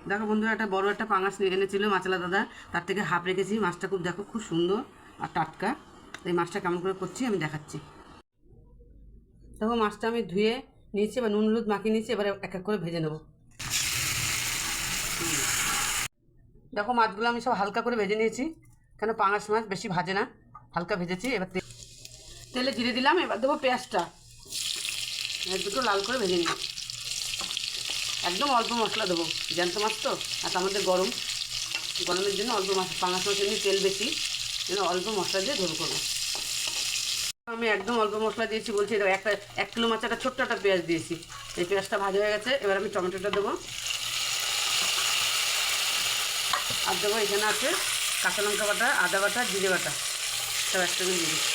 দেখো বন্ধুরা, একটা বড় একটা পাঙাশ এনেছিল মাছলা দাদা, তার থেকে হাফ রেখেছি। মাছটা খুব দেখো, খুব সুন্দর আর টাটকা। এই মাছটা কেমন করে করছি আমি দেখাচ্ছি। দেখো মাছটা আমি ধুয়ে নিয়েছি, এবার নুন হলুদ মাখিয়ে নিয়েছি। এবার এক এক করে ভেজে নেব। দেখো মাছগুলো আমি সব হালকা করে ভেজে নিয়েছি, কেন পাঙাশ মাছ বেশি ভাজে না, হালকা ভেজেছি। এবার তেলে জিরে দিলাম। এবার দেবো পেঁয়াজটা, দুটো লাল করে ভেজে নিই। একদম অল্প মশলা দেবো, জ্যান্ত মাছ তো, আর আমাদের গরমের জন্য অল্প মাছ, পাঙাশ মাছের জন্য তেল বেশি, যেন অল্প মশলা দিয়ে ঝোল করবো। আমি একদম অল্প মশলা দিয়েছি বলছি। একটা 1 কিলো মাছ একটা ছোট্ট একটা পেঁয়াজ দিয়েছি। এই পেঁয়াজটা ভাজা হয়ে গেছে। এবার আমি টমেটোটা দেবো, আর দেবো এখানে আছে কাঁচা লঙ্কা বাটা, আদা বাটা, জিরে বাটা, সব একসঙ্গে দিয়ে দিচ্ছি।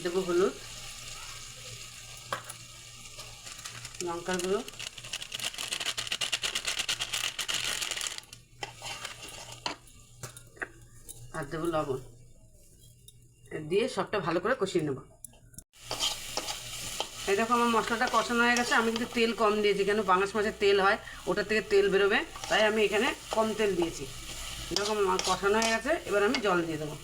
দেবো হলুদ, লঙ্কার গুঁড়ো, আর দেবো লবণ, দিয়ে সবটা ভালো করে কষিয়ে নেব। এই দেখো আমার মশলাটা কষানো হয়ে গেছে। আমি কিন্তু তেল কম দিয়েছি, কেন পাঙাশ মাছের তেল হয়, ওটার থেকে তেল বেরোবে, তাই আমি এখানে কম তেল দিয়েছি। এরকম কষানো হয়ে গেছে। এবার আমি জল দিয়ে দেবো।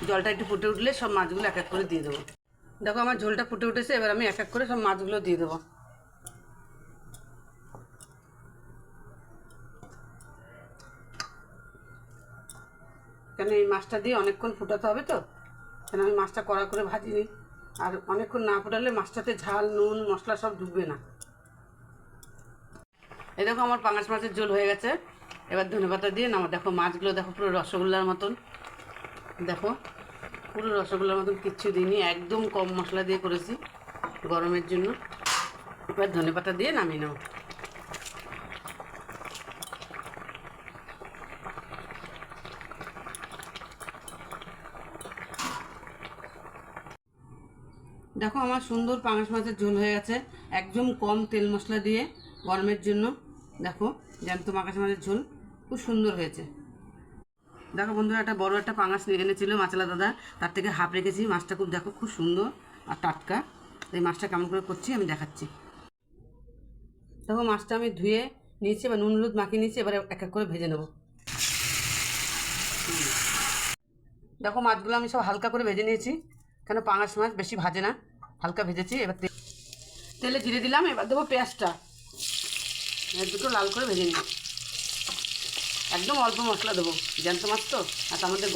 জলটা একটু ফুটে উঠলে সব মাছগুলো এক এক করে দিয়ে দেবো। দেখো আমার ঝোলটা ফুটে উঠেছে। এবার আমি এক এক করে সব মাছগুলো দিয়ে দেবো। কেন এই মাছটা দিয়ে অনেকক্ষণ ফুটাতে হবে তো, কেন আমি মাছটা কড়া করে ভাজিনি। আর অনেকক্ষণ না ফুটালে মাছটাতে ঝাল নুন মশলা সব ঢুকবে না। এই দেখো আমার পাঙাশ মাছের ঝোল হয়ে গেছে। এবার ধনেপাতা দিয়ে নামা। দেখো মাছগুলো দেখো পুরো রসগোল্লার মতন, দেখো পুরো রসগোল্লার মতন, কিচ্ছু দিইনি, একদম কম মশলা দিয়ে করেছি গরমের জন্য। এবার ধনেপাতা দিয়ে নামিয়ে নেব। দেখো আমার সুন্দর পাঙাশ মাছের ঝোল হয়ে গেছে, একদম কম তেল মশলা দিয়ে গরমের জন্য। দেখো জ্যান্ত পাঙাশ মাছের ঝোল খুব সুন্দর হয়েছে। দেখো বন্ধুরা, একটা বড় একটা পাঙাশ এনেছিল মাছলা দাদা, তার থেকে হাফ রেখেছি। মাছটা খুব দেখো, খুব সুন্দর আর টাটকা। এই মাছটা কেমন করে করছি আমি দেখাচ্ছি। দেখো মাছটা আমি ধুয়ে নিয়েছি, এবার নুন হলুদ মাখিয়ে নিয়েছি। এবার এক এক করে ভেজে নেব। দেখো মাছগুলো আমি সব হালকা করে ভেজে নিয়েছি, কেন পাঙাশ মাছ বেশি ভাজে না, হালকা ভেজেছি। এবার তেলে জিরে দিলাম। এবার দেবো পেঁয়াজটা, দুটো লাল করে ভেজে নিই। একদম অল্প মশলা দেবো, জ্যান্ত মাছ তো, আর আমাদের